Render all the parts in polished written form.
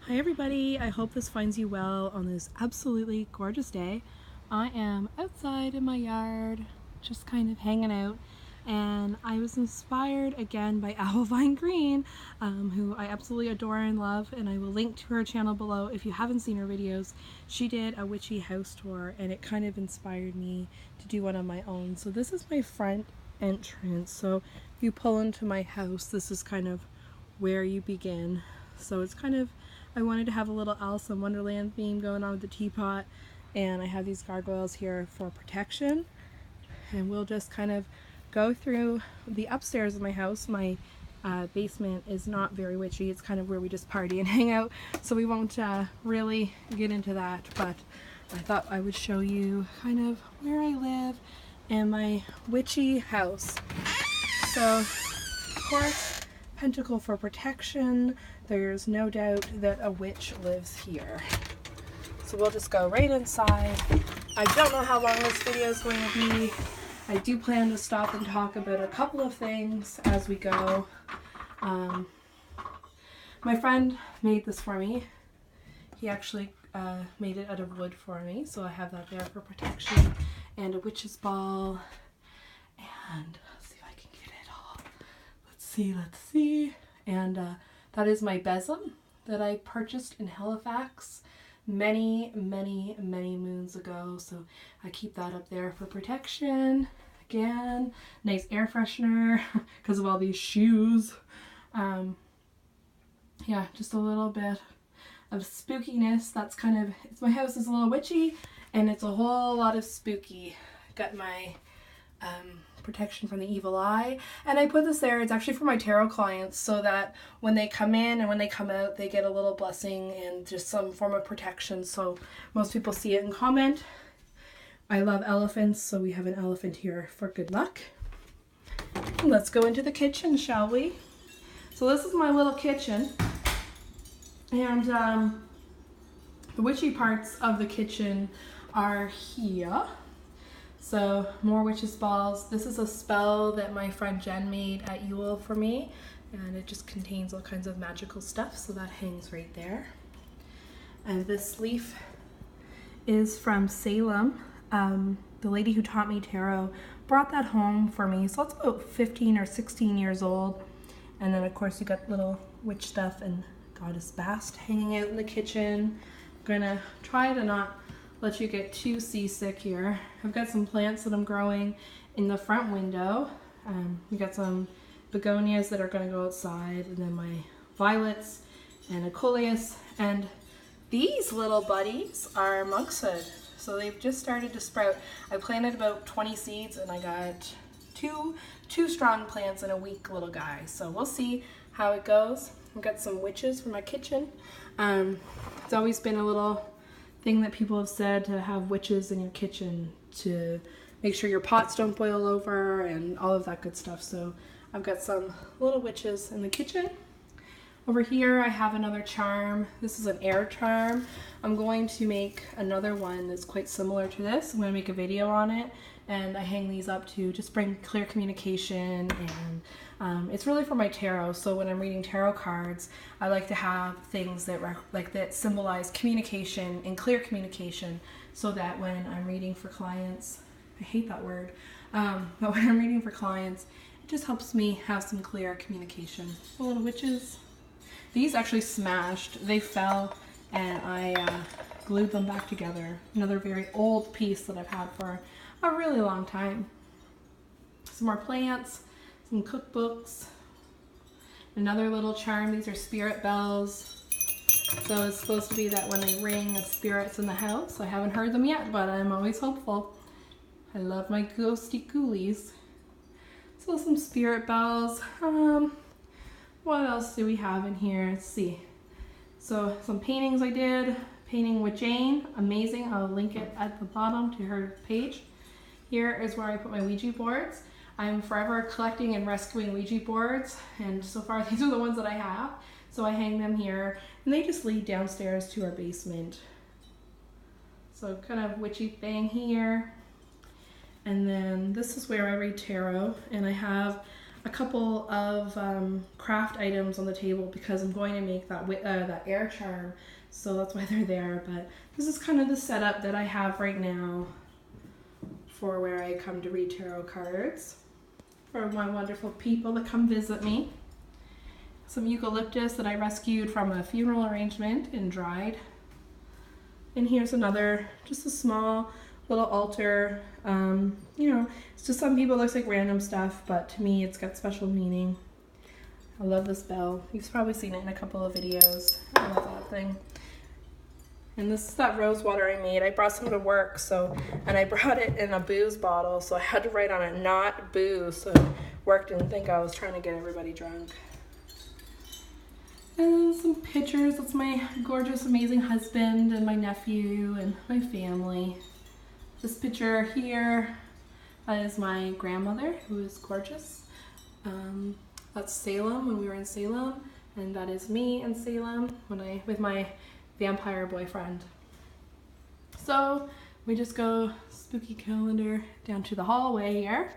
Hi everybody, I hope this finds you well on this absolutely gorgeous day. I am outside in my yard, just kind of hanging out, and I was inspired again by Vine Green, who I absolutely adore and love, and I will link to her channel below if you haven't seen her videos. She did a Witchy House Tour, and it kind of inspired me to do one of my own. So this is my front entrance. So if you pull into my house, this is kind of where you begin. So it's kind of, I wanted to have a little Alice in Wonderland theme going on with the teapot, and I have these gargoyles here for protection. And we'll just kind of go through the upstairs of my house. My basement is not very witchy. It's kind of where we just party and hang out, so we won't really get into that, but I thought I would show you kind of where I live and my witchy house. So, of course, pentacle for protection. There's no doubt that a witch lives here. So we'll just go right inside. I don't know how long this video is going to be. I do plan to stop and talk about a couple of things as we go. My friend made this for me. He actually made it out of wood for me, so I have that there for protection. And a witch's ball. And let's see if I can get it all. Let's see. And that is my besom that I purchased in Halifax many moons ago. So I keep that up there for protection. Again, nice air freshener because of all these shoes. Yeah, just a little bit of spookiness. That's kind of, my house is a little witchy and it's a whole lot of spooky. Got my protection from the evil eye, and I put this there. It's actually for my tarot clients, so that when they come in and when they come out, they get a little blessing and just some form of protection. So most people see it and comment. I love elephants, so we have an elephant here for good luck. Let's go into the kitchen, shall we? So this is my little kitchen, and the witchy parts of the kitchen are here. So more witch's balls. This is a spell that my friend Jen made at Yule for me, and it just contains all kinds of magical stuff, so that hangs right there. And this leaf is from Salem. The lady who taught me tarot brought that home for me, so it's about 15 or 16 years old. And then of course you got little witch stuff and goddess Bast hanging out in the kitchen. I'm gonna try to not let you get too seasick here. I've got some plants that I'm growing in the front window. We got some begonias that are going to go outside, and then my violets and a coleus. And these little buddies are monkshood. So they've just started to sprout. I planted about 20 seeds and I got two strong plants and a weak little guy. So we'll see how it goes. I've got some witches for my kitchen. It's always been a little thing that people have said, to have witches in your kitchen to make sure your pots don't boil over and all of that good stuff. So I've got some little witches in the kitchen. Over here I have another charm. This is an air charm. I'm going to make another one that's quite similar to this. I'm going to make a video on it, and I hang these up to just bring clear communication, and it's really for my tarot. So when I'm reading tarot cards, I like to have things that that symbolize communication and clear communication, so that when I'm reading for clients, I hate that word, but when I'm reading for clients, it just helps me have some clear communication. The little witches. These actually smashed. They fell, and I glued them back together. Another very old piece that I've had for a really long time. Some more plants, some cookbooks, another little charm. These are spirit bells. So it's supposed to be that when they ring, a spirit's in the house. I haven't heard them yet, but I'm always hopeful. I love my ghosty ghoulies. So some spirit bells. What else do we have in here? Let's see. So some paintings I did. Painting with Jane. Amazing. I'll link it at the bottom to her page. Here is where I put my Ouija boards. I'm forever collecting and rescuing Ouija boards, and so far these are the ones that I have. So I hang them here, and they just lead downstairs to our basement. So kind of witchy thing here. And then this is where I read tarot, and I have a couple of craft items on the table because I'm going to make that air charm, so that's why they're there. But this is kind of the setup that I have right now for where I come to read tarot cards for my wonderful people that come visit me. Some eucalyptus that I rescued from a funeral arrangement and dried. And here's another, just a small little altar. You know, to some people it looks like random stuff, but to me it's got special meaning. I love this bell. You've probably seen it in a couple of videos. I love that thing. And this is that rose water I made. I brought some to work, and I brought it in a booze bottle, so I had to write on it, not booze, so work didn't think I was trying to get everybody drunk. And some pictures. That's my gorgeous, amazing husband and my nephew and my family. This picture here is my grandmother, who is gorgeous. That's Salem, when we were in Salem, and that is me in Salem with my vampire boyfriend. So we just go spooky calendar down to the hallway here,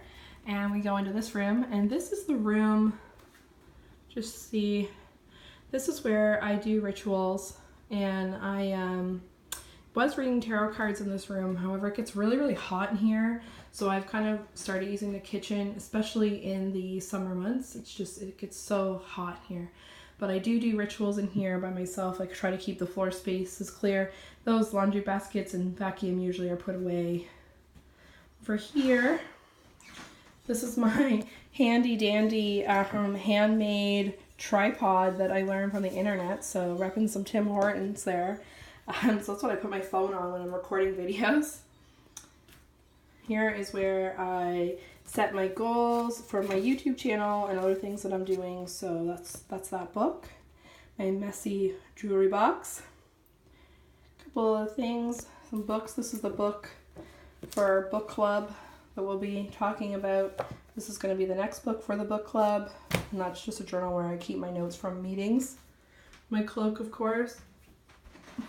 and we go into this room, and this is the room, just see, this is where I do rituals, and I was reading tarot cards in this room. However, it gets really, really hot in here, so I've kind of started using the kitchen, especially in the summer months. It gets so hot here. But I do rituals in here by myself. I try to keep the floor spaces clear. Those laundry baskets and vacuum usually are put away. Over here, this is my handy dandy handmade tripod that I learned from the internet. So repping some Tim Hortons there. So that's what I put my phone on when I'm recording videos. Here is where I set my goals for my YouTube channel and other things that I'm doing. So that's that book. My messy jewelry box. A couple of things, some books. This is the book for our book club that we'll be talking about. This is going to be the next book for the book club. And that's just a journal where I keep my notes from meetings. My cloak, of course.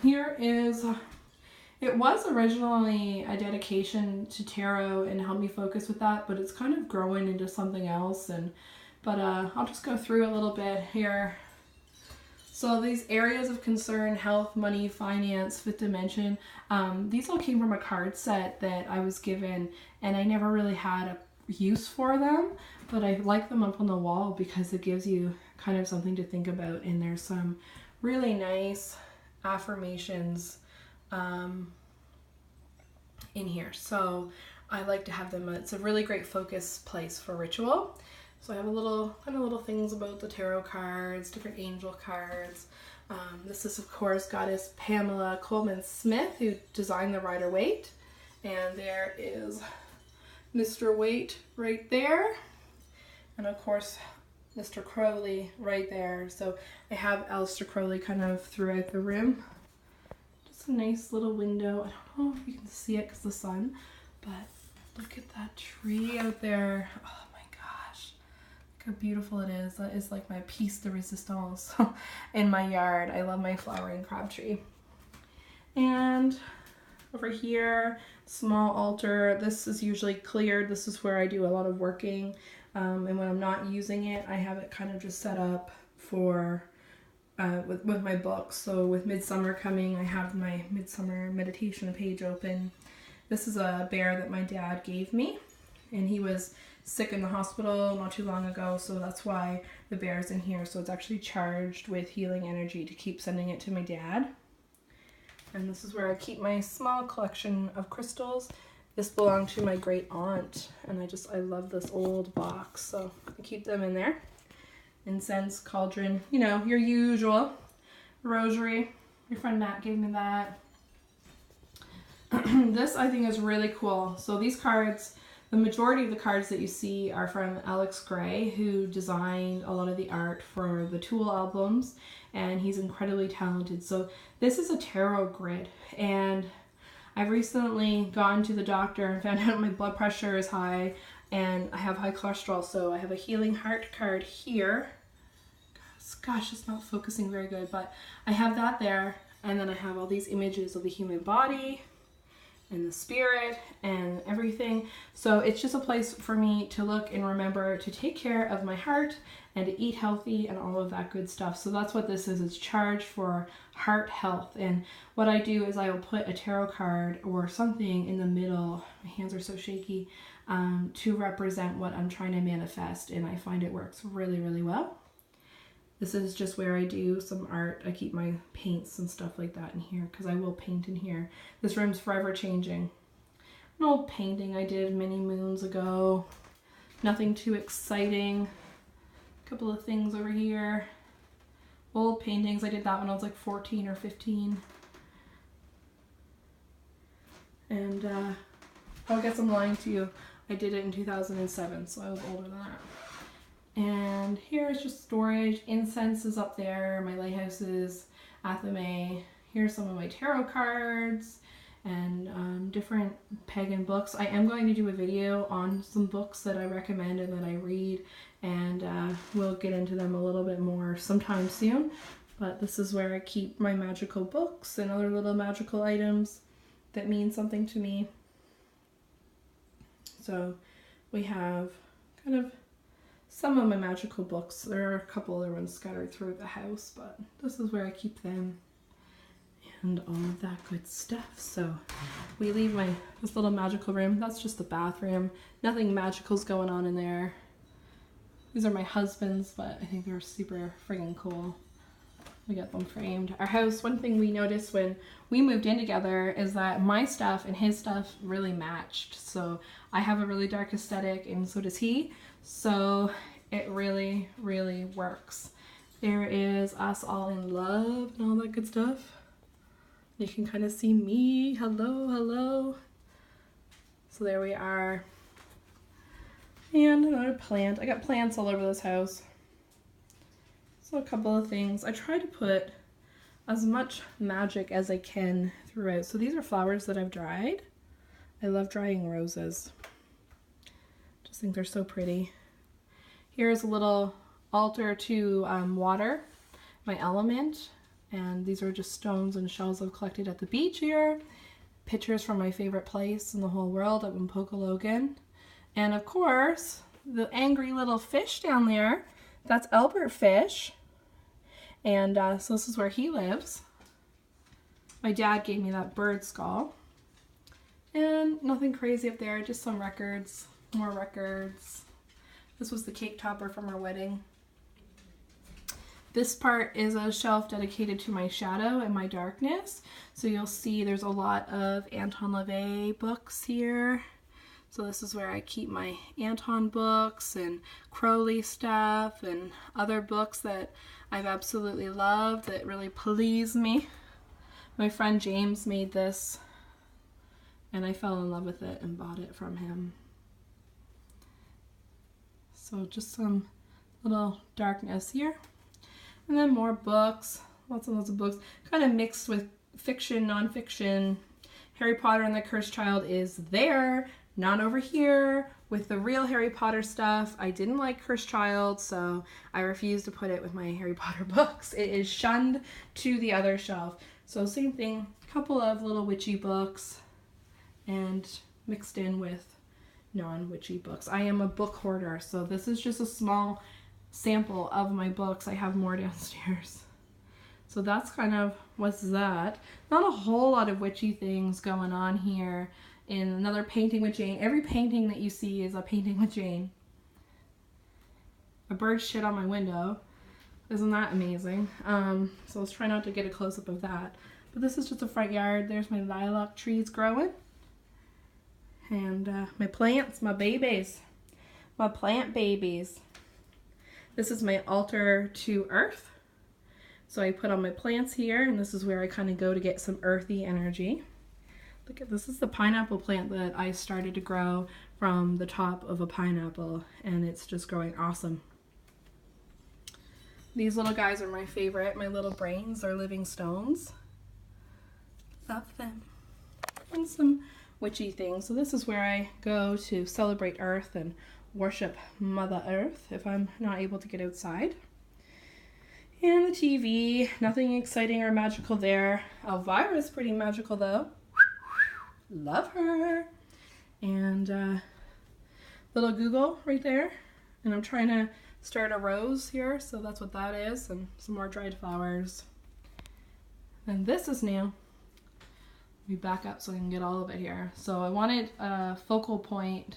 Here is, it was originally a dedication to tarot and helped me focus with that, but it's kind of growing into something else. But I'll just go through a little bit here. So these areas of concern: health, money, finance, fifth dimension. These all came from a card set that I was given, and I never really had a use for them, but I like them up on the wall because it gives you kind of something to think about. And there's some really nice affirmations in here, so I like to have them. It's a really great focus place for ritual. So I have a little things about the tarot cards, different angel cards. This is, of course, Goddess Pamela Coleman Smith, who designed the Rider-Waite, and there is Mr. Waite right there, and of course Mr. Crowley right there. So I have Aleister Crowley kind of throughout the room. Just a nice little window. I don't know if you can see it because of the sun, but look at that tree out there. Oh my gosh, look how beautiful it is. That is like my piece de resistance in my yard. I love my flowering crab tree. And over here, small altar. This is usually cleared. This is where I do a lot of working. And when I'm not using it, I have it kind of just set up for with my books. So with Midsummer coming, I have my Midsummer meditation page open. This is a bear that my dad gave me, and he was sick in the hospital not too long ago, so that's why the bear's in here. So it's actually charged with healing energy to keep sending it to my dad. And this is where I keep my small collection of crystals. This belonged to my great aunt, and I love this old box, so I keep them in there. Incense, cauldron, you know, your usual. Rosary, your friend Matt gave me that. This I think is really cool. So these cards, the majority of the cards that you see are from Alex Gray, who designed a lot of the art for the Tool albums, and he's incredibly talented. So this is a tarot grid, and I've recently gone to the doctor and found out my blood pressure is high and I have high cholesterol, so I have a healing heart card here. Gosh, it's not focusing very good, but I have that there, and then I have all these images of the human body, and the spirit and everything. So it's just a place for me to look and remember to take care of my heart and to eat healthy and all of that good stuff. So that's what this is. It's charged for heart health. And what I do is I will put a tarot card or something in the middle. My hands are so shaky, to represent what I'm trying to manifest. And I find it works really, really well. This is just where I do some art. I keep my paints and stuff like that in here because I will paint in here. This room's forever changing. An old painting I did many moons ago. Nothing too exciting. A couple of things over here. Old paintings. I did that when I was like 14 or 15. And I guess I'm lying to you. I did it in 2007, so I was older than that. And here is just storage. Incense is up there. My lighthouses, athame. Here's some of my tarot cards and different pagan books. I am going to do a video on some books that I recommend and that I read, and we'll get into them a little bit more sometime soon. But this is where I keep my magical books and other little magical items that mean something to me. So we have kind of some of my magical books. There are a couple other ones scattered through the house, but this is where I keep them and all of that good stuff. So we leave this little magical room. That's just the bathroom. Nothing magical's going on in there. These are my husband's, but I think they're super friggin' cool. We got them framed. Our house, one thing we noticed when we moved in together is that my stuff and his stuff really matched. So I have a really dark aesthetic and so does he. So it really, really works. There is us all in love and all that good stuff. You can kind of see me. Hello, hello. So there we are. And another plant. I got plants all over this house. So a couple of things. I try to put as much magic as I can throughout. So these are flowers that I've dried. I love drying roses. Just think they're so pretty. Here's a little altar to water, my element. And these are just stones and shells I've collected at the beach here. Pictures from my favorite place in the whole world up in Logan. And of course, the angry little fish down there, that's Albert Fish. And so this is where he lives. My dad gave me that bird skull. And nothing crazy up there, just some records, more records. This was the cake topper from our wedding. This part is a shelf dedicated to my shadow and my darkness. So you'll see there's a lot of Anton LaVey books here. So this is where I keep my Anton books and Crowley stuff and other books that I've absolutely loved that really please me. My friend James made this and I fell in love with it and bought it from him. So just some little darkness here. And then more books, lots and lots of books, kind of mixed with fiction, nonfiction. Harry Potter and the Cursed Child is there, not over here with the real Harry Potter stuff. I didn't like Cursed Child, so I refused to put it with my Harry Potter books. It is shunned to the other shelf. So same thing, a couple of little witchy books and mixed in with non-witchy books. I am a book hoarder, so this is just a small sample of my books. I have more downstairs. So that's kind of what's that. Not a whole lot of witchy things going on here. In another painting with Jane. Every painting that you see is a painting with Jane. A bird shit on my window. Isn't that amazing? So let's try not to get a close-up of that. But this is just a front yard. There's my lilac trees growing. And my plants, my babies. My plant babies. This is my altar to earth. So I put on my plants here, and this is where I kind of go to get some earthy energy. Look at this. Is the pineapple plant that I started to grow from the top of a pineapple, and it's just growing awesome. These little guys are my favorite. My little brains are living stones. Love them. And some witchy things. So this is where I go to celebrate Earth and worship Mother Earth if I'm not able to get outside. And the TV, nothing exciting or magical there. Elvira's pretty magical though. Love her. And little Google right there. And I'm trying to start a rose here, so that's what that is, and some more dried flowers. And this is new. Let me back up so I can get all of it here. So I wanted a focal point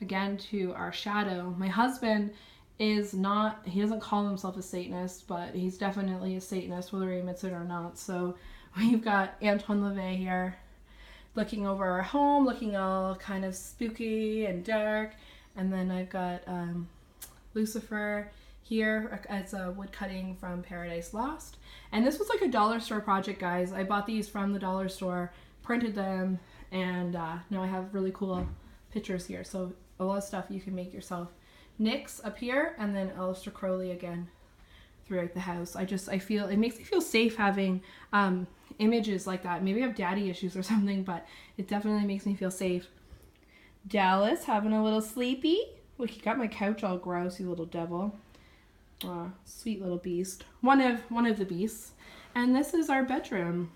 again to our shadow. My husband is not, he doesn't call himself a Satanist, but he's definitely a Satanist whether he admits it or not. So we've got Antoine LaVey here looking over our home, looking all kind of spooky and dark. And then I've got Lucifer here. It's a wood cutting from Paradise Lost. And this was like a dollar store project, guys. I bought these from the dollar store, printed them, and now I have really cool pictures here. So a lot of stuff you can make yourself. Nyx up here, and then Aleister Crowley again throughout the house. I feel, it makes me feel safe having images like that. Maybe I have daddy issues or something, but it definitely makes me feel safe. Dallas having a little sleepy. Look, he got my couch all gross, you little devil. Sweet little beast. One of the beasts. And this is our bedroom.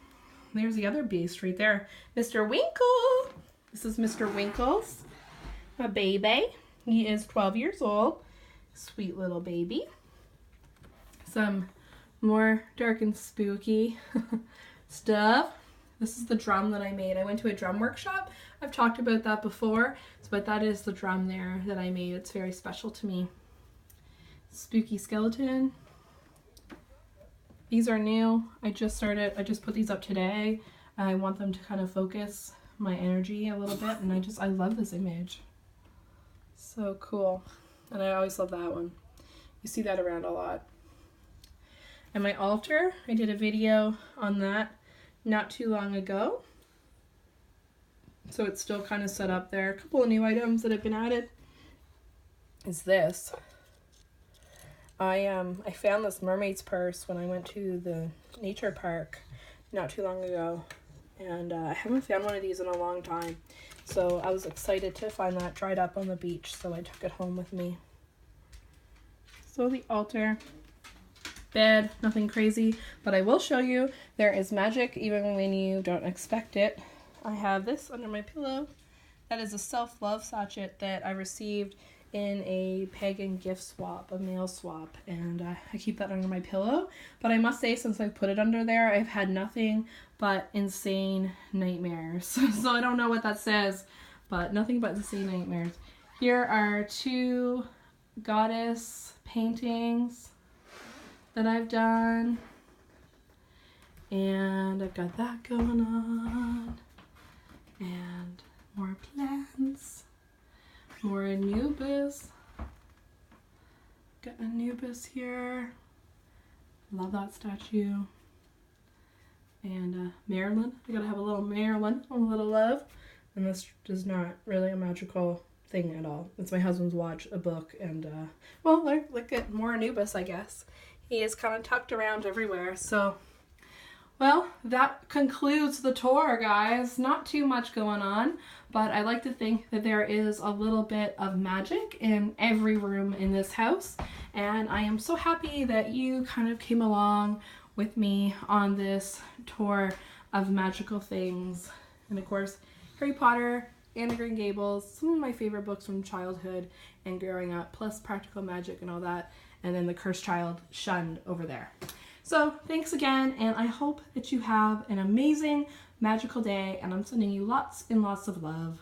There's the other beast right there. Mr. Winkle. This is Mr. Winkles. My baby. He is 12 years old. Sweet little baby. Some more dark and spooky stuff. This is the drum that I made. I went to a drum workshop. I've talked about that before, but that is the drum there that I made. It's very special to me. Spooky skeleton. These are new. I just put these up today. I want them to kind of focus my energy a little bit, and I love this image. So cool. And I always love that one. You see that around a lot. And my altar, I did a video on that not too long ago. So it's still kind of set up there. A couple of new items that have been added is this. I found this mermaid's purse when I went to the nature park not too long ago. And I haven't found one of these in a long time. So I was excited to find that dried up on the beach, so I took it home with me. So the altar. Bed, nothing crazy, but I will show you there is magic even when you don't expect it. I have this under my pillow. That is a self-love sachet that I received in a pagan gift swap, a mail swap, and I keep that under my pillow. But I must say, since I put it under there, I've had nothing but insane nightmares. So I don't know what that says, but nothing but insane nightmares. Here are 2 goddess paintings that I've done, and I've got that going on, and more plants, more Anubis. Got Anubis here. Love that statue. And Marilyn. I gotta have a little Marilyn, a little love. And this is not really a magical thing at all. It's my husband's watch, a book, and well, look at more Anubis, I guess. He is kind of tucked around everywhere. So, well, that concludes the tour, guys. Not too much going on, but I like to think that there is a little bit of magic in every room in this house. And I am so happy that you kind of came along with me on this tour of magical things. And of course, Harry Potter, Anne of Green Gables, some of my favorite books from childhood and growing up, plus practical magic and all that. And then the Cursed Child shunned over there. So thanks again, and I hope that you have an amazing, magical day, and I'm sending you lots and lots of love.